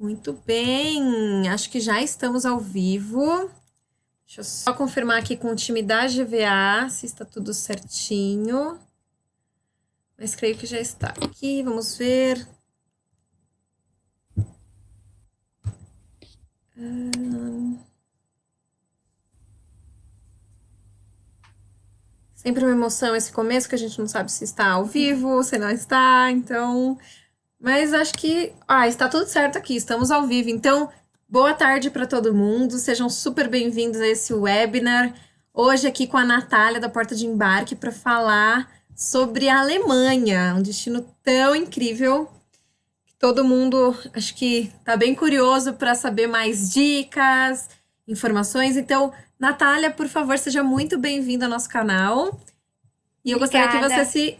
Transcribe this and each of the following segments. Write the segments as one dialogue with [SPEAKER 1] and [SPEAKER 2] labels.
[SPEAKER 1] Muito bem, acho que já estamos ao vivo. Deixa eu só confirmar aqui com o time da GVA se está tudo certinho. Mas creio que já está aqui, vamos ver. Sempre uma emoção esse começo, que a gente não sabe se está ao vivo, se não está, então. Mas acho que. Está tudo certo aqui, estamos ao vivo. Então, boa tarde para todo mundo, sejam super bem-vindos a esse webinar. Hoje, aqui com a Natália, da Porta de Embarque, para falar sobre a Alemanha, um destino tão incrível que todo mundo acho que está bem curioso para saber mais dicas, informações. Então, Natália, por favor, seja muito bem-vinda ao nosso canal. E eu gostaria que você
[SPEAKER 2] Obrigada,
[SPEAKER 1] se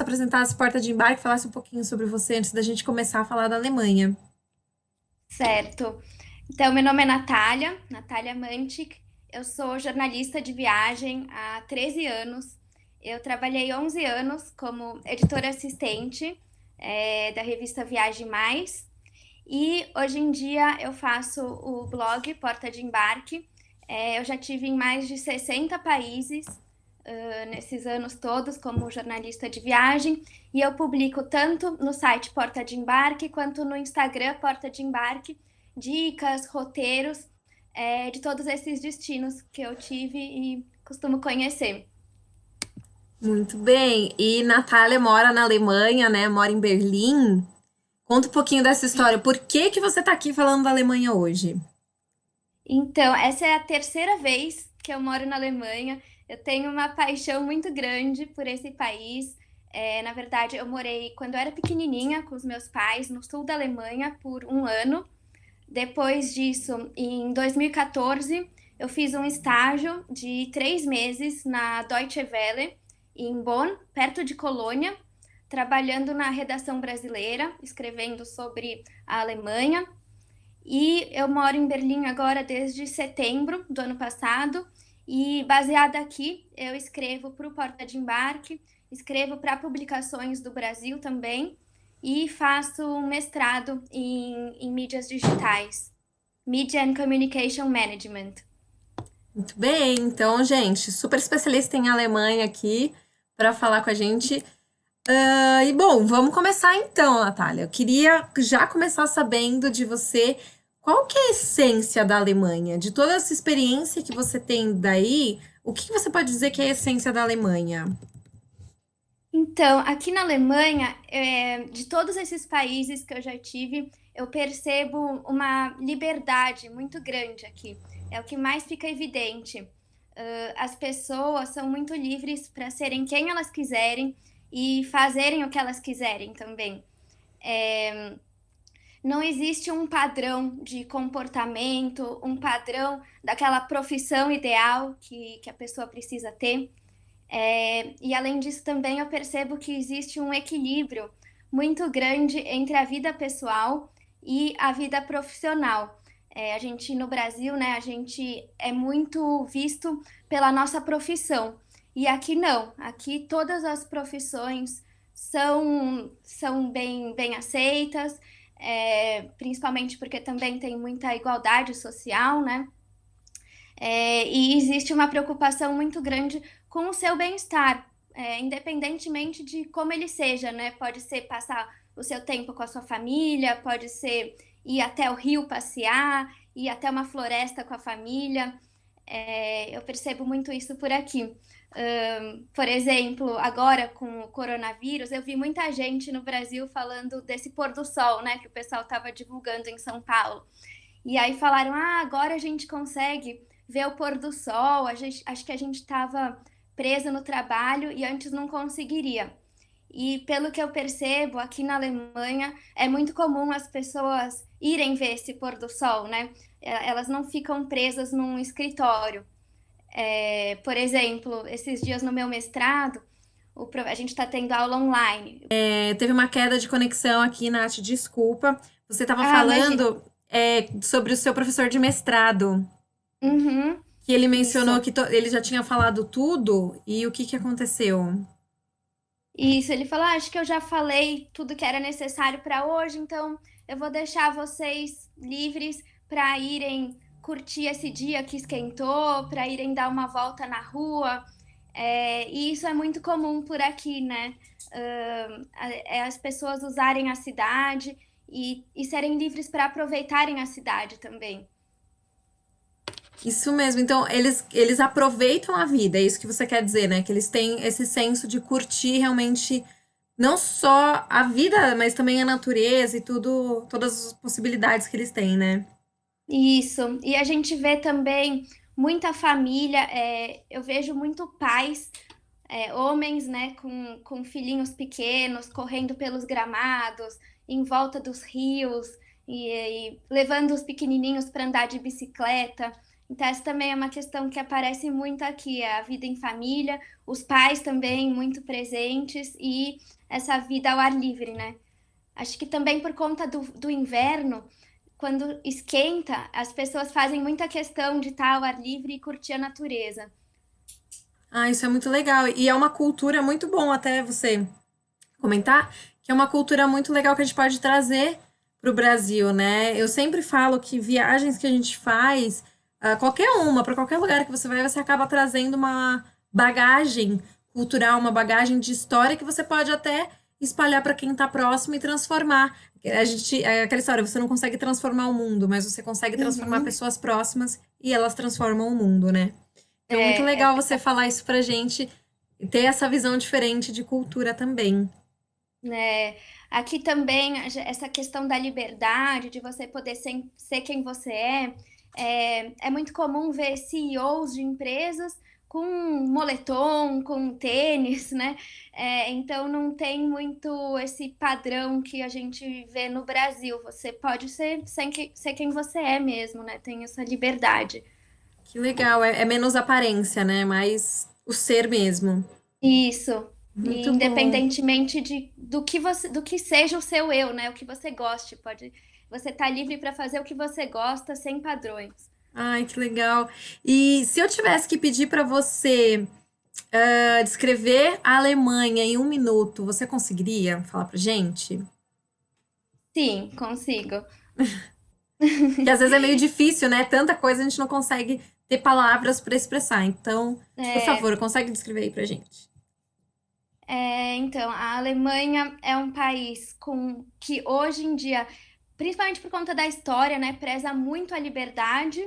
[SPEAKER 1] apresentasse Porta de Embarque, falasse um pouquinho sobre você antes da gente começar a falar da Alemanha.
[SPEAKER 2] certo. Então, meu nome é Natália Mantic. Eu sou jornalista de viagem há 13 anos. Eu trabalhei 11 anos como editora assistente, da revista Viagem Mais. E hoje em dia eu faço o blog Porta de Embarque. Eu já tive em mais de 60 países, nesses anos todos como jornalista de viagem, e eu publico tanto no site Porta de Embarque quanto no Instagram Porta de Embarque dicas, roteiros, de todos esses destinos que eu tive e costumo conhecer.
[SPEAKER 1] Muito bem. E Natália mora na Alemanha, né? Mora em Berlim. Conta um pouquinho dessa história. Por que que você está aqui falando da Alemanha hoje?
[SPEAKER 2] Então, essa é a terceira vez que eu moro na Alemanha. Eu tenho uma paixão muito grande por esse país. Na verdade, eu morei quando eu era pequenininha com os meus pais no sul da Alemanha por um ano. Depois disso, em 2014, eu fiz um estágio de 3 meses na Deutsche Welle, em Bonn, perto de Colônia, trabalhando na redação brasileira, escrevendo sobre a Alemanha. E eu moro em Berlim agora desde setembro do ano passado. E baseada aqui, eu escrevo para o Porta de Embarque, escrevo para publicações do Brasil também e faço um mestrado em mídias digitais, Media and Communication Management.
[SPEAKER 1] Muito bem. Então, gente, super especialista em Alemanha aqui para falar com a gente. E bom, vamos começar então, Natália. Eu queria já começar sabendo de você qual que é a essência da Alemanha, de toda essa experiência que você tem daí, o que você pode dizer que é a essência da Alemanha?
[SPEAKER 2] Então, aqui na Alemanha, de todos esses países que eu já tive, eu percebo uma liberdade muito grande aqui. É o que mais fica evidente. As pessoas são muito livres para serem quem elas quiserem e fazerem o que elas quiserem também. Não existe um padrão de comportamento, um padrão daquela profissão ideal que a pessoa precisa ter. E além disso, também eu percebo que existe um equilíbrio muito grande entre a vida pessoal e a vida profissional. A gente no Brasil, né, a gente é muito visto pela nossa profissão. E aqui não, aqui todas as profissões são bem aceitas, principalmente porque também tem muita igualdade social, né? E existe uma preocupação muito grande com o seu bem-estar, independentemente de como ele seja, né? Pode ser passar o seu tempo com a sua família, pode ser ir até o rio passear, ir até uma floresta com a família. Eu percebo muito isso por aqui. Por exemplo, agora com o coronavírus, eu vi muita gente no Brasil falando desse pôr do sol, né? Que o pessoal estava divulgando em São Paulo. E aí falaram: ah, agora a gente consegue ver o pôr do sol. Acho que a gente estava presa no trabalho e antes não conseguiria. E pelo que eu percebo, aqui na Alemanha é muito comum as pessoas irem ver esse pôr do sol, né? Elas não ficam presas num escritório. Por exemplo, esses dias no meu mestrado, a gente está tendo aula online.
[SPEAKER 1] Teve uma queda de conexão aqui, Nath, desculpa. Você estava
[SPEAKER 2] Ah, imagina.
[SPEAKER 1] falando, sobre o seu professor de mestrado,
[SPEAKER 2] Uhum,
[SPEAKER 1] que ele mencionou
[SPEAKER 2] isso.
[SPEAKER 1] que ele já tinha falado tudo, e o que que aconteceu?
[SPEAKER 2] Isso, ele falou: acho que eu já falei tudo que era necessário para hoje, então eu vou deixar vocês livres para irem curtir esse dia que esquentou, para irem dar uma volta na rua. E isso é muito comum por aqui, né? As pessoas usarem a cidade e serem livres para aproveitarem a cidade também.
[SPEAKER 1] Isso mesmo. Então, eles aproveitam a vida, é isso que você quer dizer, né? Que eles têm esse senso de curtir realmente não só a vida, mas também a natureza e tudo, todas as possibilidades que eles têm, né?
[SPEAKER 2] Isso. E a gente vê também muita família, eu vejo muito pais, homens, né, com filhinhos pequenos, correndo pelos gramados, em volta dos rios, e levando os pequenininhos para andar de bicicleta. Então, essa também é uma questão que aparece muito aqui, a vida em família, os pais também muito presentes e essa vida ao ar livre, né? Acho que também por conta do inverno, quando esquenta, as pessoas fazem muita questão de estar ao ar livre e curtir a natureza.
[SPEAKER 1] Ah, isso é muito legal. E é uma cultura muito bom até você comentar, que é uma cultura muito legal que a gente pode trazer para o Brasil, né? Eu sempre falo que viagens que a gente faz, qualquer uma, para qualquer lugar que você vai, você acaba trazendo uma bagagem cultural, uma bagagem de história que você pode até espalhar para quem está próximo e transformar. A gente, é aquela história, você não consegue transformar o mundo, mas você consegue transformar
[SPEAKER 2] Uhum.
[SPEAKER 1] pessoas próximas e elas transformam o mundo, né? Então, muito
[SPEAKER 2] É,
[SPEAKER 1] legal você falar isso pra gente e ter essa visão diferente de cultura também.
[SPEAKER 2] né? Aqui também essa questão da liberdade, de você poder ser quem você é muito comum ver CEOs de empresas com moletom, com tênis, né? Então não tem muito esse padrão que a gente vê no Brasil. Você pode ser quem você é mesmo, né? Tem essa liberdade.
[SPEAKER 1] Que legal, é menos aparência, né? Mais o ser mesmo.
[SPEAKER 2] Isso. E
[SPEAKER 1] Muito bom.
[SPEAKER 2] independentemente do que seja o seu eu, né? O que você goste, você tá livre para fazer o que você gosta sem padrões.
[SPEAKER 1] Ai, que legal. E se eu tivesse que pedir pra você descrever a Alemanha em 1 minuto, você conseguiria falar pra gente?
[SPEAKER 2] Sim, consigo.
[SPEAKER 1] Que às vezes é meio difícil, né? Tanta coisa a gente não consegue ter palavras pra expressar. Então, por
[SPEAKER 2] É,
[SPEAKER 1] favor, consegue descrever aí pra gente?
[SPEAKER 2] então, a Alemanha é um país que hoje em dia, principalmente por conta da história, né, preza muito a liberdade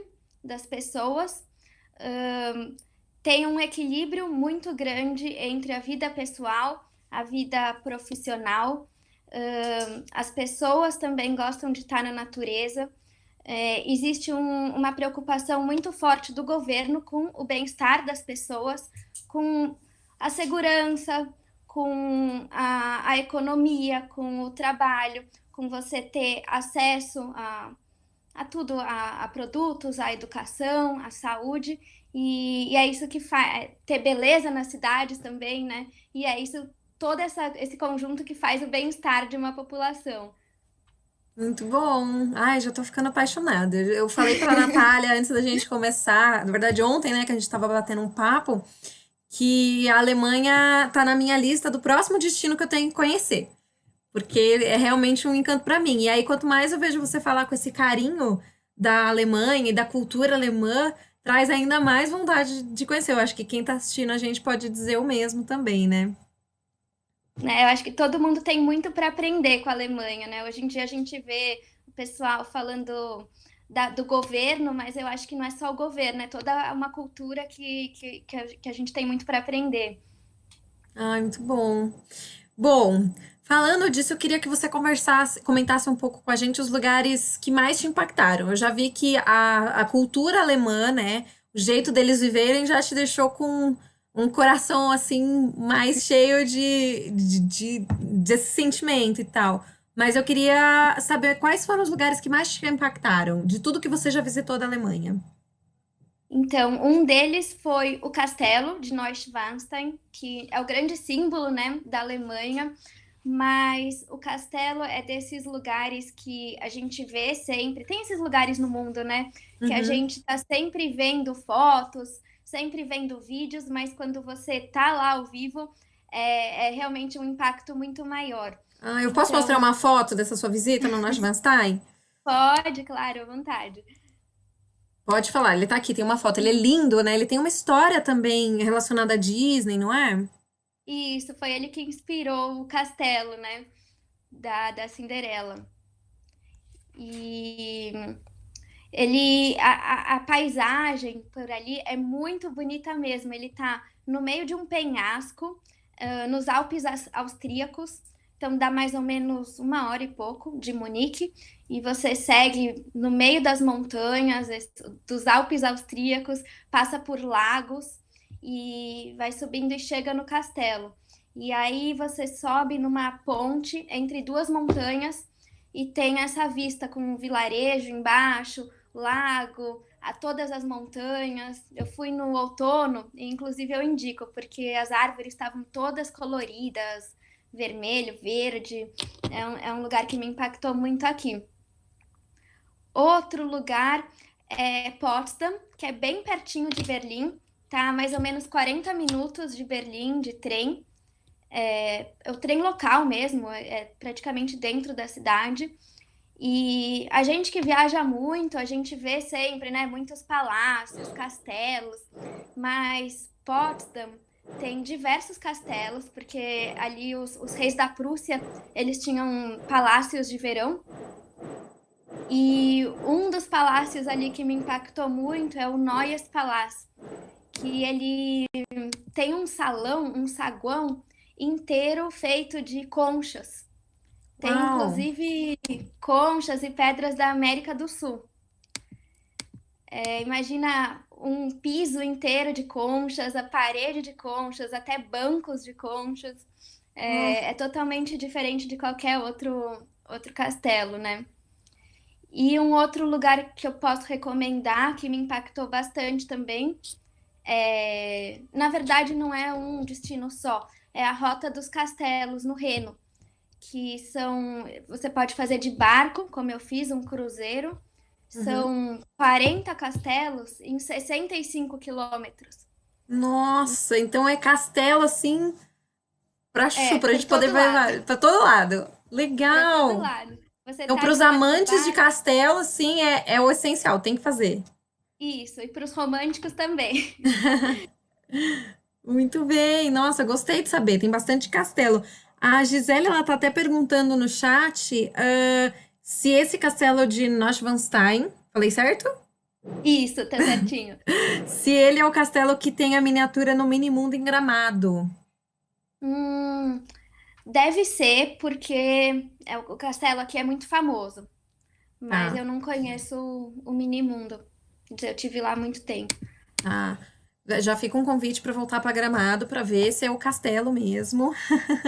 [SPEAKER 2] das pessoas. Ahn, Tem um equilíbrio muito grande entre a vida pessoal, a vida profissional. As pessoas também gostam de estar na natureza. Existe uma preocupação muito forte do governo com o bem-estar das pessoas, com a segurança, com a economia, com o trabalho, com você ter acesso a tudo, a produtos, à educação, à saúde, e é isso que faz ter beleza nas cidades também, né? E é isso, esse conjunto que faz o bem-estar de uma população.
[SPEAKER 1] Muito bom. Ai, já tô ficando apaixonada. Eu falei pra Natália antes da gente começar, na verdade ontem, né, que a gente tava batendo um papo, que a Alemanha tá na minha lista do próximo destino que eu tenho que conhecer, porque é realmente um encanto pra mim. E aí, quanto mais eu vejo você falar com esse carinho da Alemanha e da cultura alemã, traz ainda mais vontade de conhecer. Eu acho que quem tá assistindo a gente pode dizer o mesmo também, né?
[SPEAKER 2] Né? Eu acho que todo mundo tem muito para aprender com a Alemanha, né? Hoje em dia a gente vê o pessoal falando do governo, mas eu acho que não é só o governo, é toda uma cultura que a gente tem muito para aprender.
[SPEAKER 1] Ai, muito bom. Bom, falando disso, eu queria que você comentasse um pouco com a gente os lugares que mais te impactaram. Eu já vi que a cultura alemã, né, o jeito deles viverem já te deixou com um coração assim mais cheio desse sentimento e tal. Mas eu queria saber quais foram os lugares que mais te impactaram, de tudo que você já visitou da Alemanha.
[SPEAKER 2] Então, um deles foi o castelo de Neuschwanstein, que é o grande símbolo, né, da Alemanha. Mas o castelo é desses lugares que a gente vê sempre. Tem esses lugares no mundo, né? Que a
[SPEAKER 1] Uhum.
[SPEAKER 2] gente tá sempre vendo fotos, sempre vendo vídeos, mas quando você tá lá ao vivo, é realmente um impacto muito maior.
[SPEAKER 1] Ah, eu posso mostrar
[SPEAKER 2] Então,
[SPEAKER 1] uma foto dessa sua visita no Neuschwanstein?
[SPEAKER 2] pode, claro, à vontade.
[SPEAKER 1] Pode falar, ele tá aqui, tem uma foto. Ele é lindo, né? Ele tem uma história também relacionada à Disney, não é?
[SPEAKER 2] Isso, foi ele que inspirou o castelo, né, da Cinderela. E a paisagem por ali é muito bonita mesmo. Ele tá no meio de um penhasco, nos Alpes austríacos. Então dá mais ou menos 1 hora e pouco de Munique. E você segue no meio das montanhas, dos Alpes austríacos, passa por lagos e vai subindo e chega no castelo. E aí você sobe numa ponte entre duas montanhas e tem essa vista com um vilarejo embaixo, lago, a todas as montanhas. Eu fui no outono, e inclusive eu indico, porque as árvores estavam todas coloridas, vermelho, verde. É um lugar que me impactou muito aqui. Outro lugar é Potsdam, que é bem pertinho de Berlim, tá? Mais ou menos 40 minutos de Berlim de trem. É o trem local mesmo, é praticamente dentro da cidade. E a gente que viaja muito, a gente vê sempre, né, muitos palácios, castelos, mas Potsdam tem diversos castelos, porque ali os reis da Prússia, eles tinham palácios de verão, e um dos palácios ali que me impactou muito é o Neues Palast, que ele tem um salão, um saguão inteiro feito de conchas. Tem
[SPEAKER 1] Uau!
[SPEAKER 2] inclusive conchas e pedras da América do Sul. Imagina um piso inteiro de conchas, a parede de conchas, até bancos de conchas.
[SPEAKER 1] Ó,
[SPEAKER 2] É totalmente diferente de qualquer outro castelo, né? E um outro lugar que eu posso recomendar, que me impactou bastante também, na verdade não é um destino só, é a Rota dos Castelos no Reno, que você pode fazer de barco, como eu fiz, um cruzeiro.
[SPEAKER 1] uhum.
[SPEAKER 2] São 40 castelos em 65 quilômetros.
[SPEAKER 1] Nossa, então é castelo assim pra chu, pra
[SPEAKER 2] Por
[SPEAKER 1] gente poder
[SPEAKER 2] todo lado,
[SPEAKER 1] ver pra todo lado.
[SPEAKER 2] para todo
[SPEAKER 1] Legal!
[SPEAKER 2] lado. Você
[SPEAKER 1] Então,
[SPEAKER 2] tá
[SPEAKER 1] para os
[SPEAKER 2] ali perto do
[SPEAKER 1] amantes de
[SPEAKER 2] barco,
[SPEAKER 1] castelo, sim, é o essencial, tem que fazer.
[SPEAKER 2] isso, e para os românticos também.
[SPEAKER 1] Muito bem, nossa, gostei de saber, tem bastante castelo. A Gisele, ela tá até perguntando no chat, se esse castelo de Neuschwanstein, falei certo?
[SPEAKER 2] Isso, tá certinho.
[SPEAKER 1] Se ele é o castelo que tem a miniatura no Minimundo em Gramado.
[SPEAKER 2] Hum, deve ser, porque o castelo aqui é muito famoso, mas
[SPEAKER 1] Tá,
[SPEAKER 2] eu não conheço o Minimundo. Eu tive lá há muito tempo.
[SPEAKER 1] tá. Já fica um convite para voltar para Gramado para ver se é o castelo mesmo.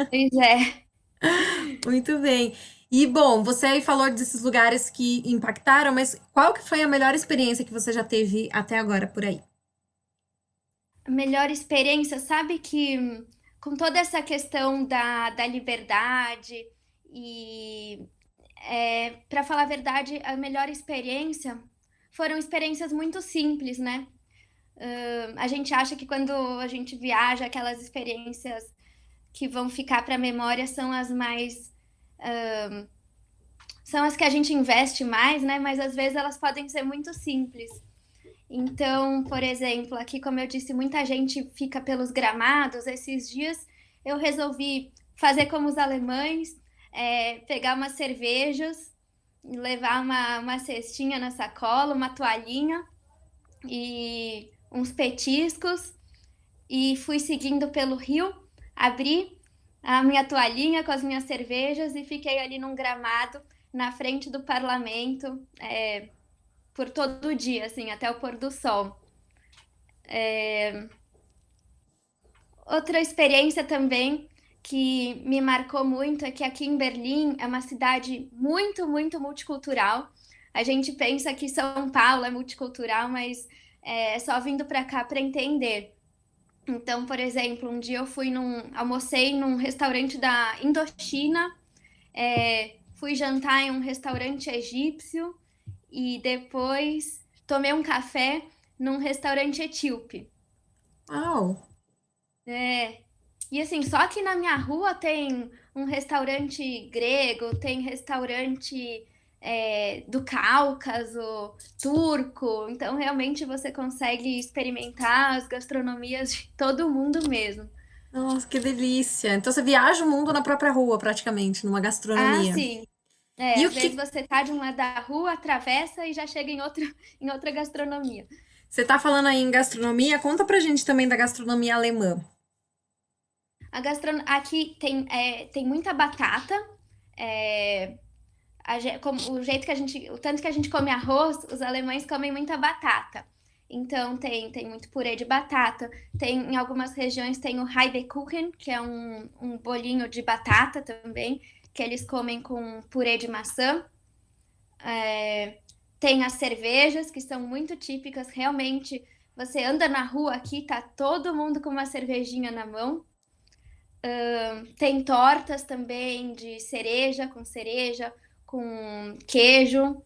[SPEAKER 2] Pois é.
[SPEAKER 1] Muito bem. E bom, você aí falou desses lugares que impactaram, mas qual que foi a melhor experiência que você já teve até agora por aí?
[SPEAKER 2] A melhor experiência, sabe que com toda essa questão da liberdade e, para falar a verdade, a melhor experiência foram experiências muito simples, né? A gente acha que quando a gente viaja, aquelas experiências que vão ficar para a memória são as mais. São as que a gente investe mais, né? Mas às vezes elas podem ser muito simples. Então, por exemplo, aqui, como eu disse, muita gente fica pelos gramados. Esses dias eu resolvi fazer como os alemães, pegar umas cervejas, levar uma cestinha na sacola, uma toalhinha e uns petiscos e fui seguindo pelo rio, abri a minha toalhinha com as minhas cervejas e fiquei ali num gramado na frente do parlamento por todo o dia, assim, até o pôr do sol. Outra experiência também que me marcou muito é que aqui em Berlim é uma cidade muito, muito multicultural. A gente pensa que São Paulo é multicultural, mas é só vindo para cá para entender. Então, por exemplo, um dia eu almocei num restaurante da Indochina, fui jantar em um restaurante egípcio e depois tomei um café num restaurante etíope.
[SPEAKER 1] Uau!
[SPEAKER 2] É, E assim, só que na minha rua tem um restaurante grego, tem restaurante do Cáucaso, turco. Então, realmente você consegue experimentar as gastronomias de todo mundo mesmo.
[SPEAKER 1] Nossa, que delícia. Então você viaja o mundo na própria rua, praticamente, numa
[SPEAKER 2] Ah,
[SPEAKER 1] gastronomia.
[SPEAKER 2] sim. É,
[SPEAKER 1] E o
[SPEAKER 2] às vezes
[SPEAKER 1] que
[SPEAKER 2] você tá de um lado da rua, atravessa e já chega em outra, em outra gastronomia.
[SPEAKER 1] você tá falando aí em gastronomia? Conta pra gente também da gastronomia alemã.
[SPEAKER 2] Aqui tem muita batata. é, o jeito que a gente, o tanto que a gente come arroz, os alemães comem muita batata. Então tem muito purê de batata. Tem em algumas regiões tem o Haibekuchen, que é um bolinho de batata também, que eles comem com purê de maçã. Tem as cervejas, que são muito típicas. Realmente, você anda na rua aqui, tá todo mundo com uma cervejinha na mão. Tem tortas também de cereja, com queijo.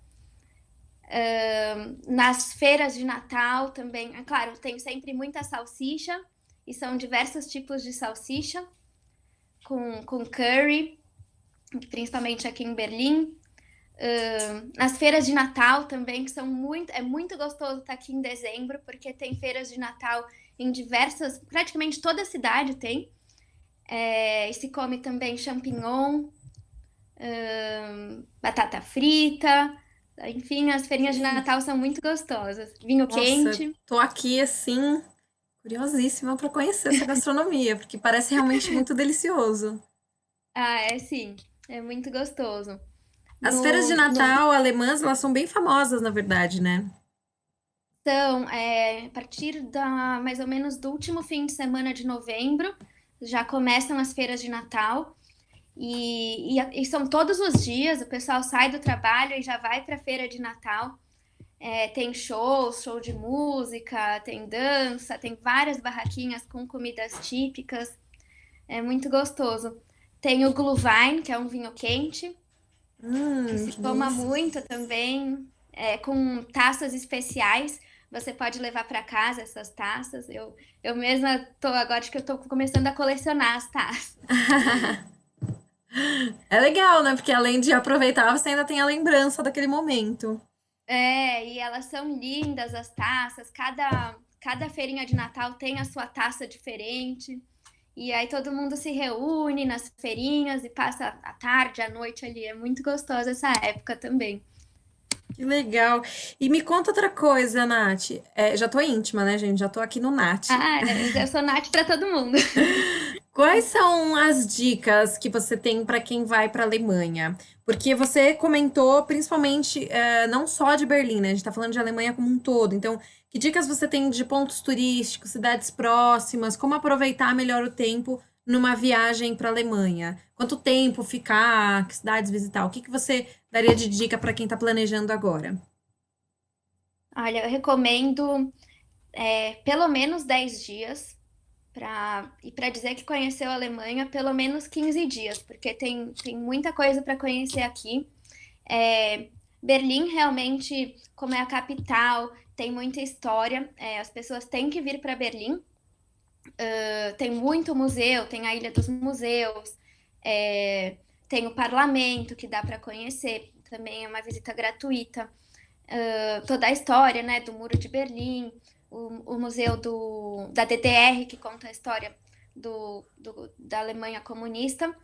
[SPEAKER 2] Nas feiras de Natal também, é claro, tem sempre muita salsicha, e são diversos tipos de salsicha, com curry, principalmente aqui em Berlim. Nas feiras de Natal também, que é muito gostoso estar aqui em dezembro, porque tem feiras de Natal em praticamente toda a cidade tem. E se come também champignon, batata frita, enfim, as
[SPEAKER 1] Que
[SPEAKER 2] feirinhas de
[SPEAKER 1] delícia.
[SPEAKER 2] Natal são muito gostosas. Vinho
[SPEAKER 1] Nossa,
[SPEAKER 2] quente.
[SPEAKER 1] tô aqui assim, curiosíssima pra conhecer essa gastronomia, porque parece realmente muito delicioso.
[SPEAKER 2] Ah, é sim, é muito gostoso.
[SPEAKER 1] As feiras de
[SPEAKER 2] No
[SPEAKER 1] Natal alemãs, elas são bem famosas, na verdade, né?
[SPEAKER 2] Então, a partir mais ou menos do último fim de semana de novembro, já começam as feiras de Natal. E são todos os dias, o pessoal sai do trabalho e já vai para a feira de Natal. Tem show de música, tem dança, tem várias barraquinhas com comidas típicas. É muito gostoso. Tem o Glühwein, que é um vinho quente, que se
[SPEAKER 1] Que
[SPEAKER 2] toma
[SPEAKER 1] delícia.
[SPEAKER 2] muito também, com taças especiais. Você pode levar para casa essas taças. Eu mesma tô agora acho que eu tô começando a colecionar as taças.
[SPEAKER 1] É legal, né? Porque além de aproveitar, você ainda tem a lembrança daquele momento.
[SPEAKER 2] E elas são lindas as taças. Cada feirinha de Natal tem a sua taça diferente. E aí todo mundo se reúne nas feirinhas e passa a tarde, a noite ali. É muito gostosa essa época também.
[SPEAKER 1] Que legal. E me conta outra coisa, Nath. Já tô íntima, né, gente? Já tô aqui no Nath.
[SPEAKER 2] Ah, eu sou Nath para todo mundo.
[SPEAKER 1] Quais são as dicas que você tem para quem vai para a Alemanha? Porque você comentou principalmente não só de Berlim, né? A gente está falando de Alemanha como um todo. Então, que dicas você tem de pontos turísticos, cidades próximas, como aproveitar melhor o tempo numa viagem para a Alemanha? Quanto tempo ficar? Que cidades visitar? O que que você daria de dica para quem está planejando agora?
[SPEAKER 2] Olha, eu recomendo pelo menos 10 dias para dizer que conheceu a Alemanha, pelo menos 15 dias, porque tem muita coisa para conhecer aqui. É, Berlim realmente, como é a capital, tem muita história. As pessoas têm que vir para Berlim. Tem muito museu, tem a Ilha dos Museus, é, tem o parlamento que dá para conhecer, também é uma visita gratuita. Toda a história, né, do Muro de Berlim, o museu da DDR, que conta a história da Alemanha comunista.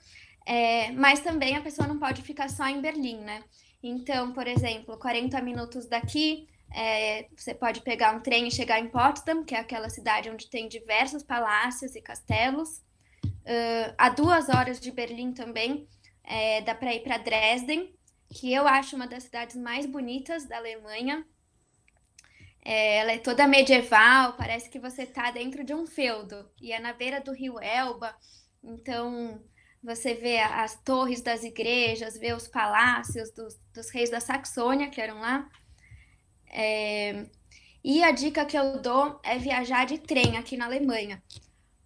[SPEAKER 2] Mas também a pessoa não pode ficar só em Berlim, né? Então, por exemplo, 40 minutos daqui, você pode pegar um trem e chegar em Potsdam, que é aquela cidade onde tem diversos palácios e castelos. A 2 horas de Berlim também, dá para ir para Dresden, que eu acho uma das cidades mais bonitas da Alemanha. Ela é toda medieval, parece que você está dentro de um feudo. E é na beira do rio Elba, então você vê as torres das igrejas, vê os palácios dos reis da Saxônia, que eram lá. E a dica que eu dou é viajar de trem aqui na Alemanha,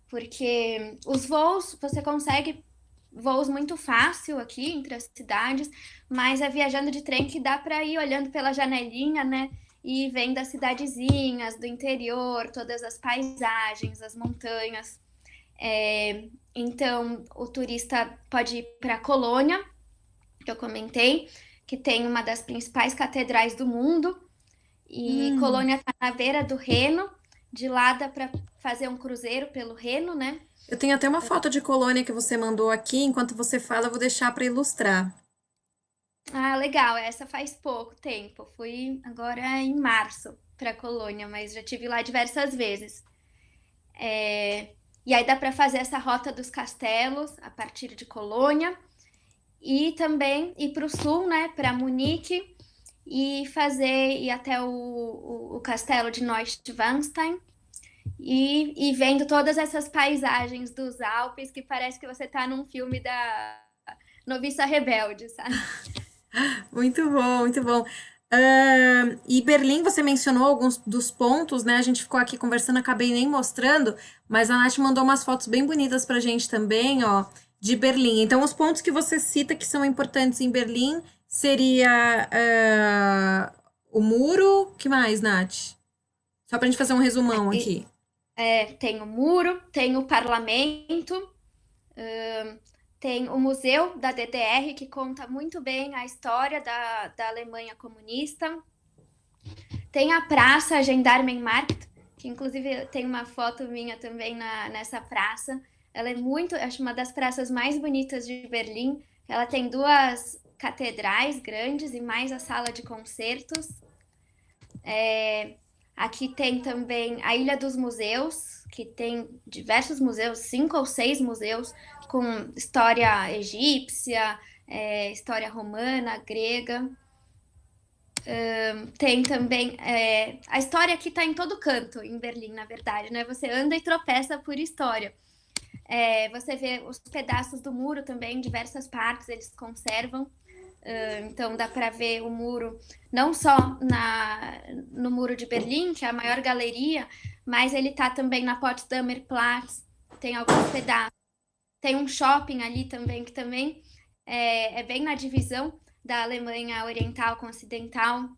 [SPEAKER 2] porque os voos, você consegue voos muito fácil aqui entre as cidades, mas é viajando de trem que dá para ir olhando pela janelinha, né? E vendo as cidadezinhas do interior, todas as paisagens, as montanhas. Então, o turista pode ir para Colônia, que eu comentei, que tem uma das principais catedrais do mundo, e
[SPEAKER 1] Hum.
[SPEAKER 2] Colônia está na beira do Reno, de lá dá para fazer um cruzeiro pelo Reno, né?
[SPEAKER 1] Eu tenho até uma foto de Colônia que você mandou aqui. Enquanto você fala, eu vou deixar para ilustrar.
[SPEAKER 2] Ah, legal, essa faz pouco tempo. Fui agora em março para Colônia, mas já tive lá diversas vezes. E aí dá para fazer essa rota dos castelos a partir de Colônia e também ir para o sul, né, para Munique e ir até o castelo de Neuschwanstein e vendo todas essas paisagens dos Alpes que parece que você está num filme da Noviça Rebelde, sabe?
[SPEAKER 1] Muito bom, muito bom. E Berlim, você mencionou alguns dos pontos, né? A gente ficou aqui conversando, acabei nem mostrando, mas a Nath mandou umas fotos bem bonitas pra gente também, ó, de Berlim. Então, os pontos que você cita que são importantes em Berlim seria o muro, que mais, Nath? Só pra gente fazer um resumão aqui.
[SPEAKER 2] Tem o muro, tem o parlamento, tem o Museu da DDR, que conta muito bem a história da Alemanha comunista. Tem a Praça Gendarmenmarkt, que inclusive tem uma foto minha também nessa praça. Ela é muito, acho uma das praças mais bonitas de Berlim. Ela tem duas catedrais grandes e mais a sala de concertos. Aqui tem também a Ilha dos Museus, que tem diversos museus, 5 ou 6 museus, com história egípcia, história romana, grega. Tem também. A história aqui está em todo canto, em Berlim, na verdade, né? Você anda e tropeça por história. Você vê os pedaços do muro também, em diversas partes, eles conservam. Então dá para ver o muro não só no muro de Berlim, que é a maior galeria, mas ele está também na Potsdamer Platz, tem alguns pedaços. Tem um shopping ali também, que também é bem na divisão da Alemanha Oriental com Ocidental.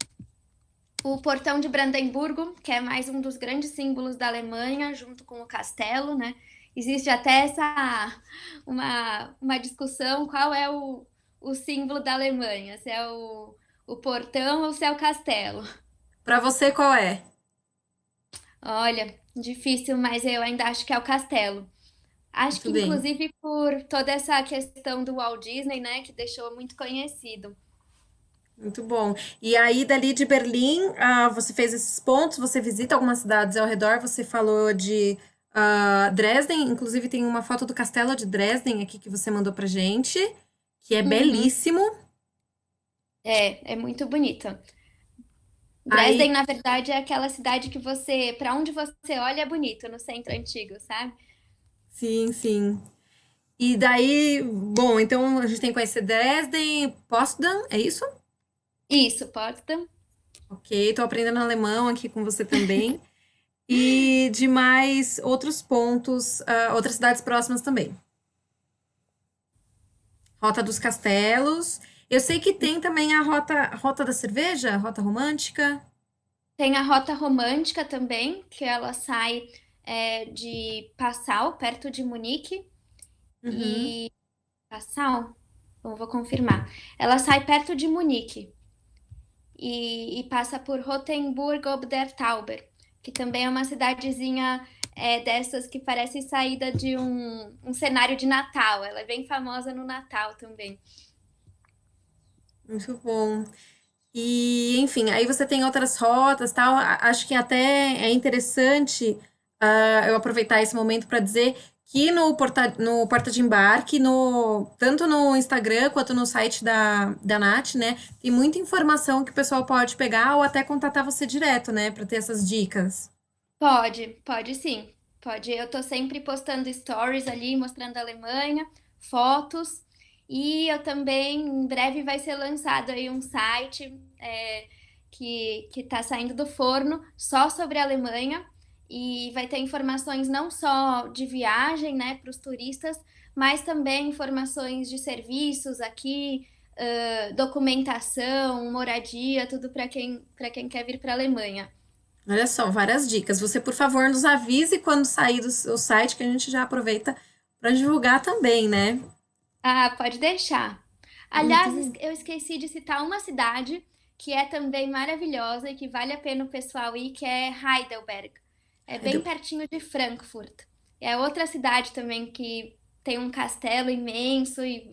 [SPEAKER 2] O Portão de Brandemburgo, que é mais um dos grandes símbolos da Alemanha, junto com o castelo, né? Existe até uma discussão qual é o símbolo da Alemanha, se é o portão ou se é o castelo.
[SPEAKER 1] Pra você, qual é?
[SPEAKER 2] Olha, difícil, mas eu ainda acho que é o castelo. Acho
[SPEAKER 1] Muito
[SPEAKER 2] que
[SPEAKER 1] bem.
[SPEAKER 2] inclusive por toda essa questão do Walt Disney, né, que deixou muito conhecido.
[SPEAKER 1] Muito bom. E aí, dali de Berlim, você fez esses pontos, você visita algumas cidades ao redor, você falou de Dresden, inclusive tem uma foto do castelo de Dresden aqui que você mandou pra gente, que é
[SPEAKER 2] Uhum.
[SPEAKER 1] belíssimo.
[SPEAKER 2] É muito bonita. Dresden,
[SPEAKER 1] Aí,
[SPEAKER 2] na verdade, é aquela cidade que para onde você olha é bonito, no centro antigo, sabe?
[SPEAKER 1] sim, sim. E daí, bom, então a gente tem que conhecer Dresden, Potsdam, é isso?
[SPEAKER 2] Isso, Potsdam.
[SPEAKER 1] Ok, tô aprendendo alemão aqui com você também. E de mais outros pontos, outras cidades próximas também. Rota dos Castelos. Eu sei que tem também a Rota da Cerveja, Rota Romântica.
[SPEAKER 2] Tem a Rota Romântica também, que ela sai de Passau, perto de Munique,
[SPEAKER 1] Uhum.
[SPEAKER 2] e Passau, eu vou confirmar. Ela sai perto de Munique e passa por Rotenburg ob der Tauber, que também é uma cidadezinha dessas que parece saída de um cenário de Natal. Ela é bem famosa no Natal também.
[SPEAKER 1] Muito bom. E, enfim, aí você tem outras rotas, tal. Acho que até é interessante eu aproveitar esse momento para dizer que no Porta de Embarque, tanto no Instagram quanto no site da Nath, né, tem muita informação que o pessoal pode pegar ou até contatar você direto, né, para ter essas dicas.
[SPEAKER 2] Pode sim. Pode. Eu tô sempre postando stories ali, mostrando a Alemanha, fotos. E eu também, em breve, vai ser lançado aí um site que tá saindo do forno só sobre a Alemanha. E vai ter informações não só de viagem, né, para os turistas, mas também informações de serviços aqui, documentação, moradia, tudo para quem quer vir para a Alemanha.
[SPEAKER 1] Olha só, várias dicas. Você, por favor, nos avise quando sair do seu site, que a gente já aproveita para divulgar também, né?
[SPEAKER 2] Ah, pode deixar.
[SPEAKER 1] Muito
[SPEAKER 2] Aliás,
[SPEAKER 1] bom.
[SPEAKER 2] eu esqueci de citar uma cidade que é também maravilhosa e que vale a pena o pessoal ir, que é Heidelberg. É
[SPEAKER 1] Ai,
[SPEAKER 2] bem pertinho de Frankfurt. É outra cidade também que tem um castelo imenso e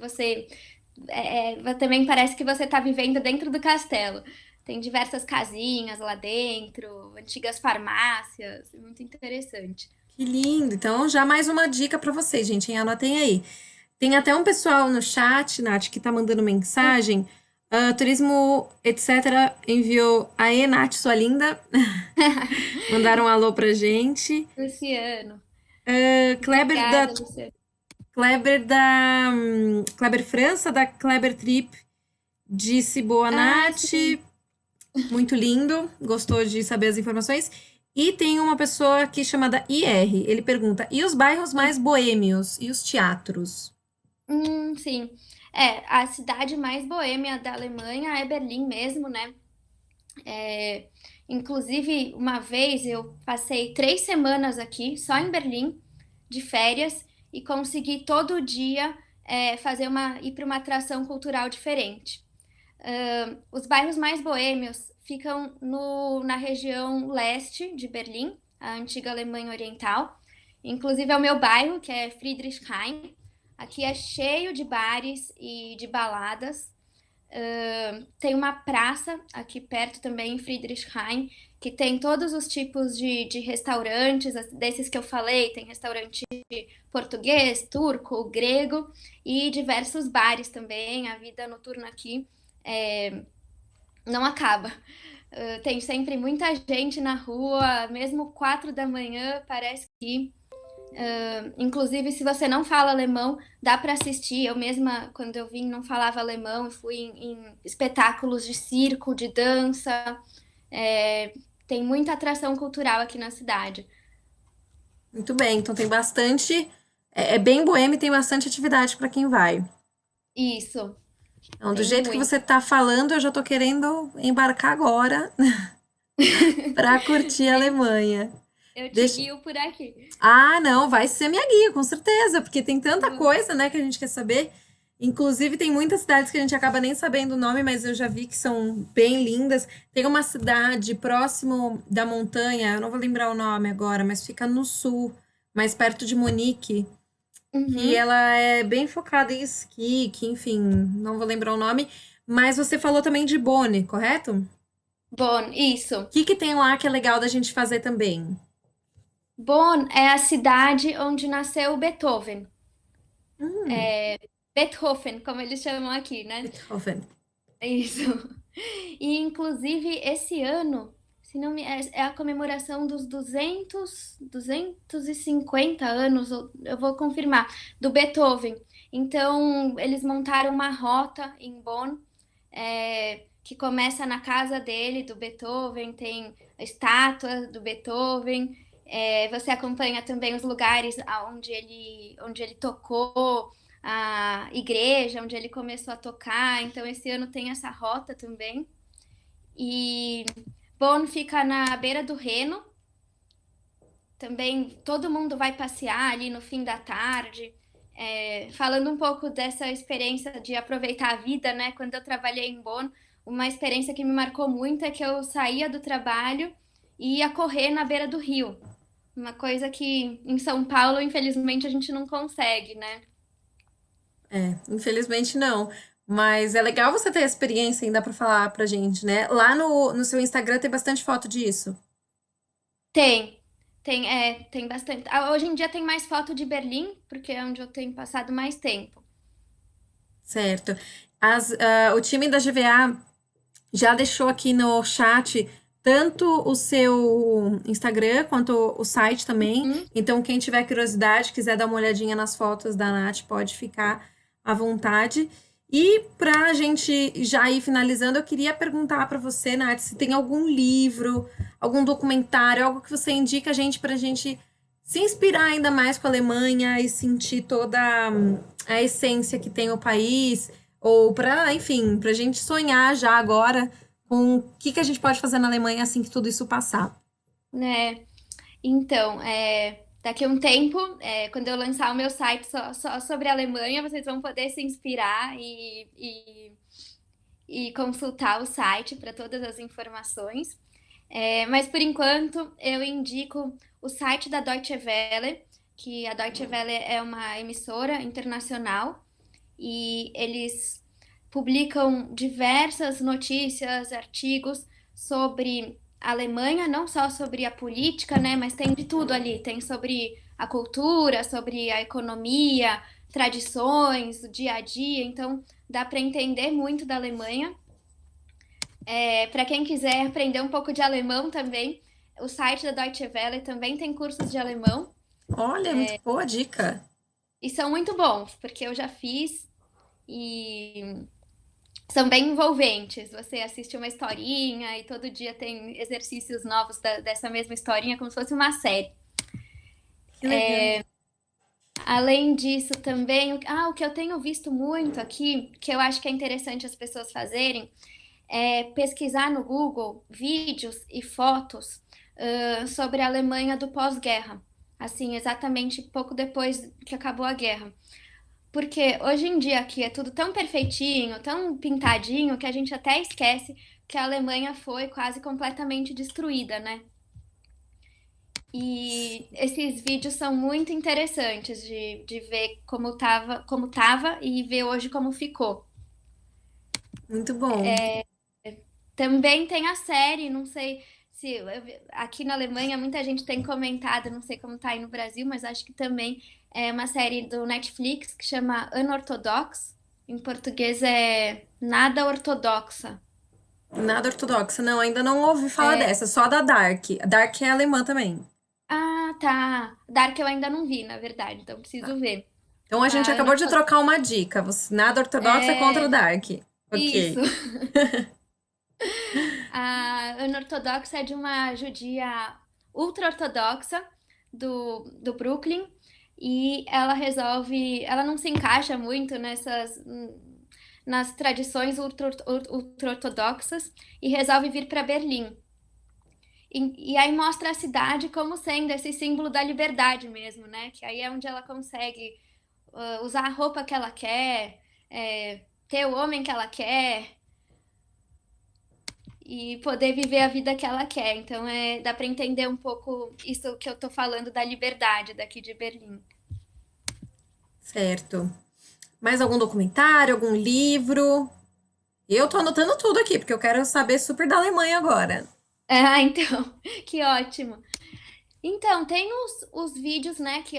[SPEAKER 2] também parece que você está vivendo dentro do castelo. Tem diversas casinhas lá dentro, antigas farmácias, é muito interessante.
[SPEAKER 1] que lindo. Então, já mais uma dica para vocês, gente, hein? Anotem aí. Tem até um pessoal no chat, Nath, que tá mandando mensagem. Turismo, etc. Enviou. Aê, Nath, sua linda. Mandaram um alô pra gente.
[SPEAKER 2] Luciano,
[SPEAKER 1] Kleber da
[SPEAKER 2] obrigada, Luciano.
[SPEAKER 1] Kleber França, da Kleber Trip, disse boa,
[SPEAKER 2] Ah,
[SPEAKER 1] Nath.
[SPEAKER 2] sim.
[SPEAKER 1] Muito lindo. Gostou de saber as informações. E tem uma pessoa aqui chamada IR. Ele pergunta: e os bairros mais boêmios? E os teatros?
[SPEAKER 2] Sim. É, a cidade mais boêmia da Alemanha é Berlim mesmo, né? É, inclusive, uma vez eu passei 3 semanas aqui, só em Berlim, de férias, e consegui todo dia ir para uma atração cultural diferente. Os bairros mais boêmios ficam na região leste de Berlim, a antiga Alemanha Oriental. Inclusive é o meu bairro, que é Friedrichshain. Aqui é cheio de bares e de baladas. Tem uma praça aqui perto também, em Friedrichshain, que tem todos os tipos de restaurantes, desses que eu falei. Tem restaurante português, turco, grego e diversos bares também. A vida noturna aqui é, não acaba. Tem sempre muita gente na rua, mesmo 4 da manhã, parece que. Inclusive, se você não fala alemão, dá para assistir. Eu mesma, quando eu vim, não falava alemão e fui em espetáculos de circo, de dança. É, tem muita atração cultural aqui na cidade.
[SPEAKER 1] Muito bem, então tem bastante. É bem boêmio e tem bastante atividade para quem vai.
[SPEAKER 2] Isso,
[SPEAKER 1] Então, do
[SPEAKER 2] tem
[SPEAKER 1] jeito que
[SPEAKER 2] muito.
[SPEAKER 1] você tá falando, eu já tô querendo embarcar agora para curtir a Alemanha.
[SPEAKER 2] Eu te
[SPEAKER 1] Deixa...
[SPEAKER 2] guio por aqui.
[SPEAKER 1] Ah, não, vai ser minha guia, com certeza, porque tem tanta coisa, né, que a gente quer saber. Inclusive, tem muitas cidades que a gente acaba nem sabendo o nome, mas eu já vi que são bem lindas. Tem uma cidade próximo da montanha, eu não vou lembrar o nome agora, mas fica no sul, mais perto de Munique, que
[SPEAKER 2] Uhum.
[SPEAKER 1] ela é bem focada em esqui, que enfim, não vou lembrar o nome. Mas você falou também de Bonn, correto? O
[SPEAKER 2] Bonn, isso.
[SPEAKER 1] que que tem lá que é legal da gente fazer também?
[SPEAKER 2] Bonn é a cidade onde nasceu Beethoven.
[SPEAKER 1] Hum,
[SPEAKER 2] Beethoven, como eles chamam aqui, né?
[SPEAKER 1] Beethoven.
[SPEAKER 2] Isso. E inclusive esse ano, se não me, é a comemoração dos 250 anos, eu vou confirmar, do Beethoven. Então, eles montaram uma rota em Bonn, que começa na casa dele, do Beethoven, tem a estátua do Beethoven. Você acompanha também os lugares onde ele tocou, a igreja onde ele começou a tocar. Então, esse ano tem essa rota também. E Bonn fica na beira do Reno. Também todo mundo vai passear ali no fim da tarde. Falando um pouco dessa experiência de aproveitar a vida, né? Quando eu trabalhei em Bonn, uma experiência que me marcou muito é que eu saía do trabalho e ia correr na beira do rio. Uma coisa que em São Paulo, infelizmente, a gente não consegue, né?
[SPEAKER 1] É, infelizmente não. Mas é legal você ter a experiência ainda para falar pra gente, né? Lá no seu Instagram tem bastante foto disso.
[SPEAKER 2] Tem, tem bastante. Hoje em dia tem mais foto de Berlim, porque é onde eu tenho passado mais tempo.
[SPEAKER 1] Certo. O time da GVA já deixou aqui no chat tanto o seu Instagram quanto o site também.
[SPEAKER 2] Hum?
[SPEAKER 1] Então, quem tiver curiosidade, quiser dar uma olhadinha nas fotos da Nath, pode ficar à vontade. E para a gente já ir finalizando, eu queria perguntar para você, Nath, se tem algum livro, algum documentário, algo que você indica a gente para a gente se inspirar ainda mais com a Alemanha e sentir toda a essência que tem o país, ou para, enfim, para a gente sonhar já agora com o que a gente pode fazer na Alemanha assim que tudo isso passar.
[SPEAKER 2] né? Então, daqui a um tempo, quando eu lançar o meu site só sobre a Alemanha, vocês vão poder se inspirar e consultar o site para todas as informações. Mas por enquanto, eu indico o site da Deutsche Welle, que a Deutsche Welle é uma emissora internacional e eles publicam diversas notícias, artigos sobre a Alemanha, não só sobre a política, né, mas tem de tudo ali, tem sobre a cultura, sobre a economia, tradições, o dia a dia, então dá para entender muito da Alemanha. Para quem quiser aprender um pouco de alemão também, o site da Deutsche Welle também tem cursos de alemão
[SPEAKER 1] Olha, muito boa dica.
[SPEAKER 2] e são muito bons, porque eu já fiz e são bem envolventes. Você assiste uma historinha e todo dia tem exercícios novos dessa mesma historinha, como se fosse uma série.
[SPEAKER 1] Que legal.
[SPEAKER 2] Além disso, também, o que eu tenho visto muito aqui, que eu acho que é interessante as pessoas fazerem, é pesquisar no Google vídeos e fotos sobre a Alemanha do pós-guerra. Assim, exatamente pouco depois que acabou a guerra. Porque hoje em dia aqui é tudo tão perfeitinho, tão pintadinho, que a gente até esquece que a Alemanha foi quase completamente destruída, né? E esses vídeos são muito interessantes de ver como tava e ver hoje como ficou.
[SPEAKER 1] Muito bom.
[SPEAKER 2] Também tem a série, não sei se aqui na Alemanha muita gente tem comentado, não sei como tá aí no Brasil, mas acho que também é uma série do Netflix que chama Unorthodox. Em português é Nada Ortodoxa.
[SPEAKER 1] Nada ortodoxa. Não, ainda não ouvi falar dessa, só da Dark. A Dark é alemã também.
[SPEAKER 2] Ah, tá. Dark eu ainda não vi, na verdade, então preciso ver.
[SPEAKER 1] Então a gente
[SPEAKER 2] A
[SPEAKER 1] acabou de trocar uma dica. Nada ortodoxa é contra o
[SPEAKER 2] É,
[SPEAKER 1] Dark.
[SPEAKER 2] isso.
[SPEAKER 1] Ok.
[SPEAKER 2] A Unorthodoxa é de uma judia ultra-ortodoxa do Brooklyn e ela resolve, ela não se encaixa muito nas tradições ultra-ortodoxas e resolve vir para Berlim. E aí mostra a cidade como sendo esse símbolo da liberdade mesmo, né? Que aí é onde ela consegue usar a roupa que ela quer, ter o homem que ela quer e poder viver a vida que ela quer. Então dá para entender um pouco isso que eu tô falando da liberdade daqui de Berlim.
[SPEAKER 1] Certo. Mais algum documentário, algum livro? Eu tô anotando tudo aqui, porque eu quero saber super da Alemanha agora.
[SPEAKER 2] Ah, então, que ótimo. Então, tem os vídeos, né, que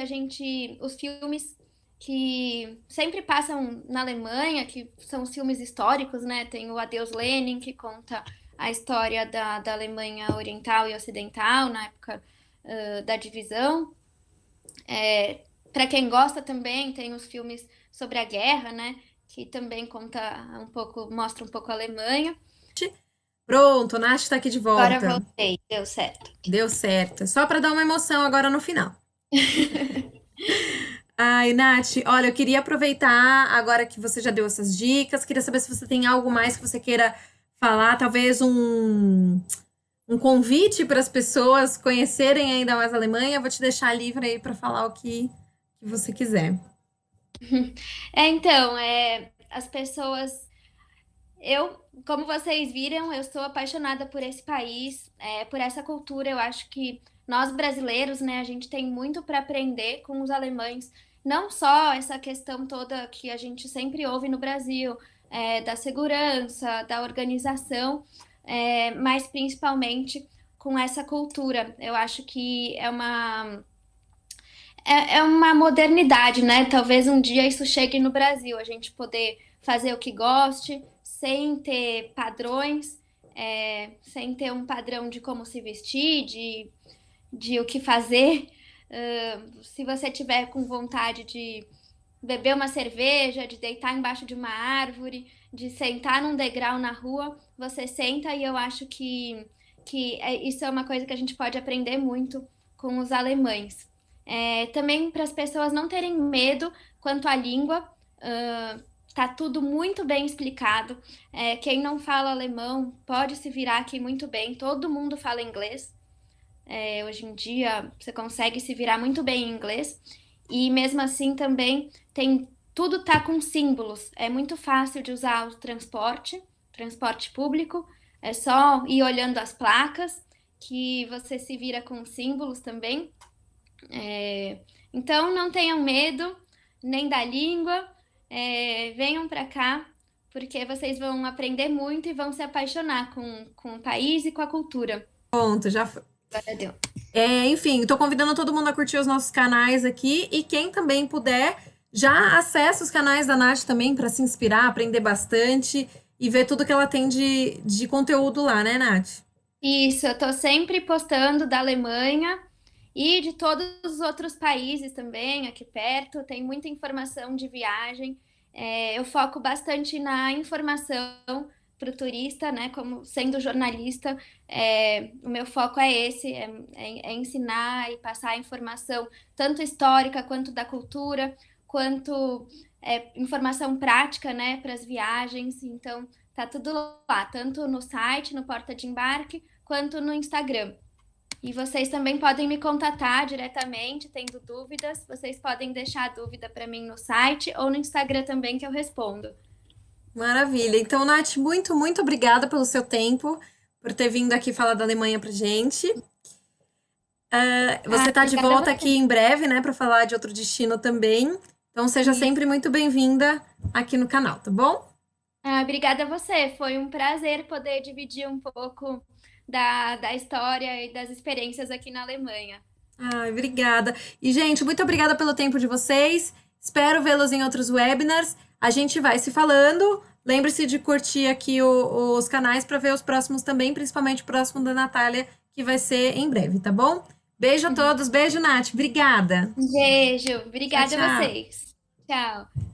[SPEAKER 2] os filmes que sempre passam na Alemanha, que são os filmes históricos, né? Tem o Adeus Lenin, que conta a história da Alemanha Oriental e Ocidental, na época da divisão. Para quem gosta também, tem os filmes sobre a guerra, né? Que também conta um pouco, mostra um pouco a Alemanha.
[SPEAKER 1] Pronto, a Nath tá aqui de
[SPEAKER 2] Agora eu
[SPEAKER 1] volta.
[SPEAKER 2] voltei, deu certo.
[SPEAKER 1] Deu certo. Só pra dar uma emoção agora no final. Ai, Nath, olha, eu queria aproveitar agora que você já deu essas dicas, queria saber se você tem algo mais que você queira falar, talvez um convite para as pessoas conhecerem ainda mais a Alemanha. Eu vou te deixar livre aí para falar o que você quiser.
[SPEAKER 2] Então, as pessoas. Como vocês viram, eu sou apaixonada por esse país, por essa cultura. Eu acho que nós brasileiros, né, a gente tem muito para aprender com os alemães. Não só essa questão toda que a gente sempre ouve no Brasil, da segurança, da organização, mas principalmente com essa cultura. Eu acho que é uma modernidade, né? Talvez um dia isso chegue no Brasil, a gente poder fazer o que goste, sem ter padrões, sem ter um padrão de como se vestir, de o que fazer. Se você tiver com vontade de beber uma cerveja, de deitar embaixo de uma árvore, de sentar num degrau na rua, você senta e eu acho que isso é uma coisa que a gente pode aprender muito com os alemães. Também para as pessoas não terem medo quanto à língua, tá tudo muito bem explicado. Quem não fala alemão pode se virar aqui muito bem, todo mundo fala inglês. Hoje em dia você consegue se virar muito bem em inglês. E mesmo assim também tem tudo tá com símbolos. É muito fácil de usar o transporte público. É só ir olhando as placas que você se vira com símbolos também. Então não tenham medo nem da língua. Venham para cá porque vocês vão aprender muito e vão se apaixonar com o país e com a cultura.
[SPEAKER 1] Pronto, já foi.
[SPEAKER 2] Agora deu.
[SPEAKER 1] Enfim, tô convidando todo mundo a curtir os nossos canais aqui e quem também puder, já acessa os canais da Nath também para se inspirar, aprender bastante e ver tudo que ela tem de conteúdo lá, né, Nath?
[SPEAKER 2] Isso, eu tô sempre postando da Alemanha e de todos os outros países também, aqui perto. Tem muita informação de viagem. Eu foco bastante na informação para o turista, né? Como sendo jornalista, o meu foco é esse, é ensinar e passar a informação, tanto histórica quanto da cultura, quanto informação prática, né, para as viagens. Então, tá tudo lá, tanto no site, no Porta de Embarque, quanto no Instagram. E vocês também podem me contatar diretamente, tendo dúvidas. Vocês podem deixar a dúvida para mim no site ou no Instagram também, que eu respondo.
[SPEAKER 1] Maravilha. Então, Nath, muito, muito obrigada pelo seu tempo, por ter vindo aqui falar da Alemanha pra gente. Você tá de
[SPEAKER 2] Obrigada a
[SPEAKER 1] volta
[SPEAKER 2] você.
[SPEAKER 1] aqui em breve, né, para falar de outro destino também. Então, seja
[SPEAKER 2] Isso.
[SPEAKER 1] sempre muito bem-vinda aqui no canal, tá bom?
[SPEAKER 2] Obrigada a você. Foi um prazer poder dividir um pouco da história e das experiências aqui na Alemanha.
[SPEAKER 1] Ai, obrigada. E, gente, muito obrigada pelo tempo de vocês. Espero vê-los em outros webinars. A gente vai se falando. Lembre-se de curtir aqui os canais para ver os próximos também, principalmente o próximo da Natália, que vai ser em breve, tá bom? Beijo a todos. Beijo, Nath. Obrigada.
[SPEAKER 2] Um beijo.
[SPEAKER 1] Tchau,
[SPEAKER 2] Obrigada a
[SPEAKER 1] tchau.
[SPEAKER 2] vocês. Tchau.